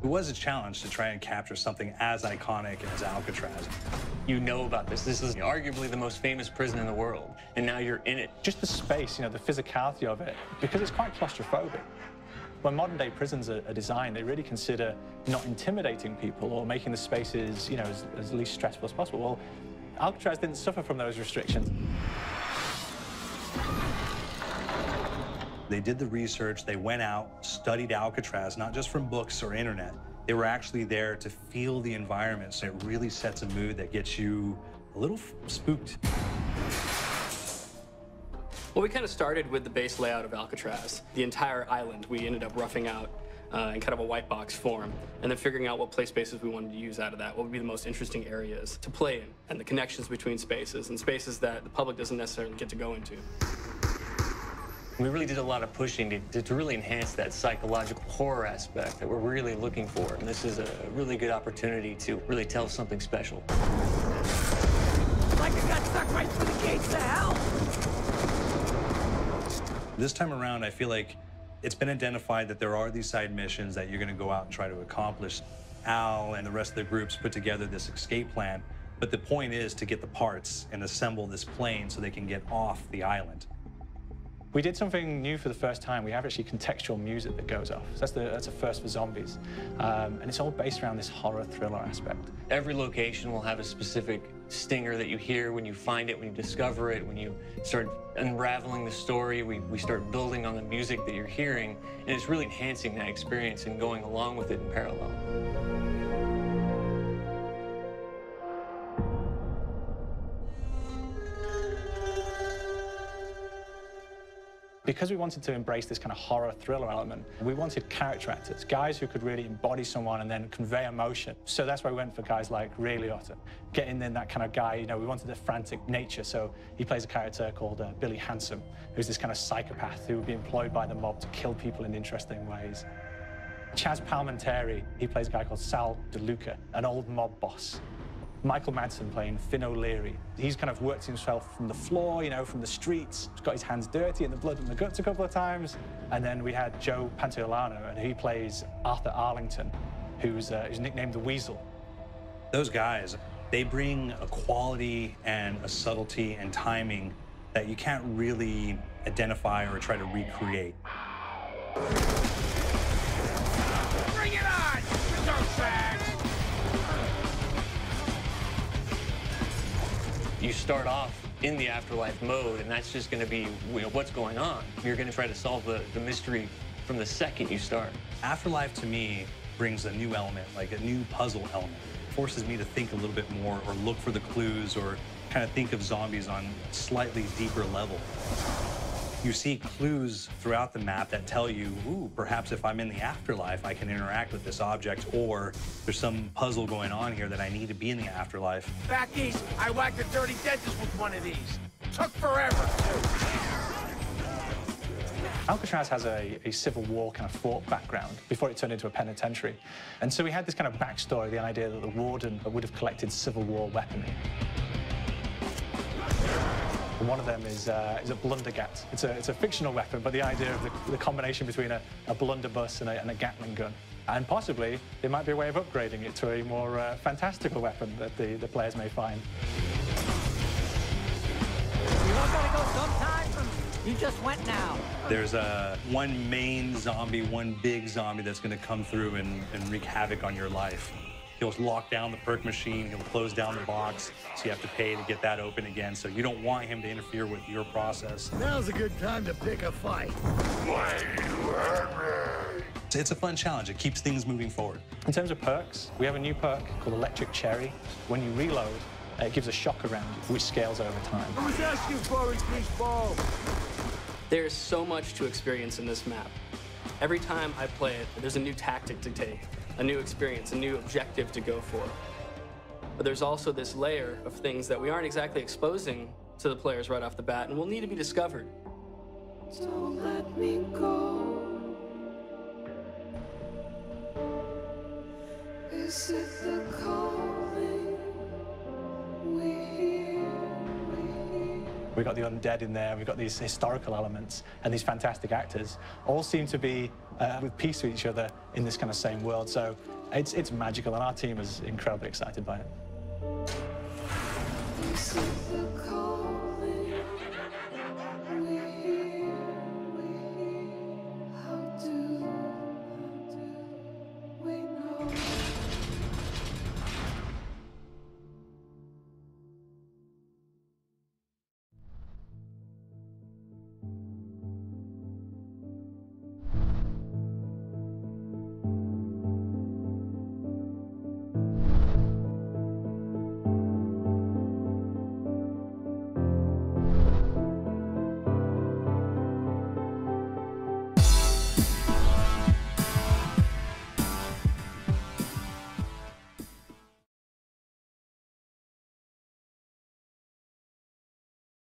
It was a challenge to try and capture something as iconic as Alcatraz. You know about this. This is arguably the most famous prison in the world, and now you're in it. Just the space, the physicality of it, because it's quite claustrophobic. When modern-day prisons are designed, they really consider not intimidating people or making the spaces, as least stressful as possible. Well, Alcatraz didn't suffer from those restrictions. They did the research, they went out, studied Alcatraz, not just from books or internet. They were actually there to feel the environment, so it really sets a mood that gets you a little spooked. Well, we kind of started with the base layout of Alcatraz. The entire island we ended up roughing out in kind of a white box form, and then figuring out what play spaces we wanted to use out of that, what would be the most interesting areas to play in, and the connections between spaces, and spaces that the public doesn't necessarily get to go into. We really did a lot of pushing to really enhance that psychological horror aspect that we're really looking for. And this is a really good opportunity to really tell something special. Like I got stuck right through the gates to hell! This time around, I feel like it's been identified that there are these side missions that you're going to go out and try to accomplish. Al and the rest of the groups put together this escape plan, but the point is to get the parts and assemble this plane so they can get off the island. We did something new for the first time. We have actually contextual music that goes off. So that's a first for zombies. And it's all based around this horror thriller aspect. Every location will have a specific stinger that you hear when you find it, when you discover it, when you start unraveling the story, we start building on the music that you're hearing, and it's really enhancing that experience and going along with it in parallel. Because we wanted to embrace this kind of horror thriller element, we wanted character actors, guys who could really embody someone and then convey emotion. So that's why we went for guys like LIOTTA, getting in that kind of guy, we wanted a frantic nature. So he plays a character called Billy Handsome, who's this kind of psychopath who would be employed by the mob to kill people in interesting ways. CHAZZ Palminteri, he plays a guy called DELUCA, an old mob boss. Michael Madsen playing Finn O'Leary. He's kind of worked himself from the floor, from the streets. He's got his hands dirty in the blood and the guts a couple of times. And then we had Joe Pantoliano, and he plays Arthur Arlington, who's nicknamed the Weasel. Those guys, they bring a quality and a subtlety and timing that you can't really identify or try to recreate. Bring it on! You start off in the afterlife mode, and that's just going to be what's going on. You're going to try to solve the mystery from the second you start. Afterlife, to me, brings a new element, like a new puzzle element. It forces me to think a little bit more or look for the clues or kind of think of zombies on a slightly deeper level. You see clues throughout the map that tell you, ooh, perhaps if I'm in the afterlife, I can interact with this object, or there's some puzzle going on here that I need to be in the afterlife. Back east, I whacked a dirty dentist with one of these. Took forever, Alcatraz has a Civil War kind of fort background before it turned into a penitentiary. And so we had this kind of backstory, the idea that the warden would have collected Civil War weaponry. And one of them is a blundergat. It's a fictional weapon, but the idea of the combination between a blunderbuss and a Gatling gun. And possibly, there might be a way of upgrading it to a more fantastical weapon that the players may find. You all gotta go sometime? You just went now. There's one main zombie, one big zombie that's going to come through and wreak havoc on your life. He'll lock down the perk machine, he'll close down the box, so you have to pay to get that open again, so you don't want him to interfere with your process. Now's a good time to pick a fight. It's a fun challenge. It keeps things moving forward. In terms of perks, we have a new perk called Electric Cherry. When you reload, it gives a shock around you, which scales over time. I was asking for it, Greaseball. There's so much to experience in this map. Every time I play it, there's a new tactic to take, a new experience, a new objective to go for. But there's also this layer of things that we aren't exactly exposing to the players right off the bat and will need to be discovered. Don't let me go. Is it the calling we hear? We've got the undead in there, we've got these historical elements, and these fantastic actors all seem to be with peace with each other in this kind of same world. So it's magical, and our team is incredibly excited by it. This is the call.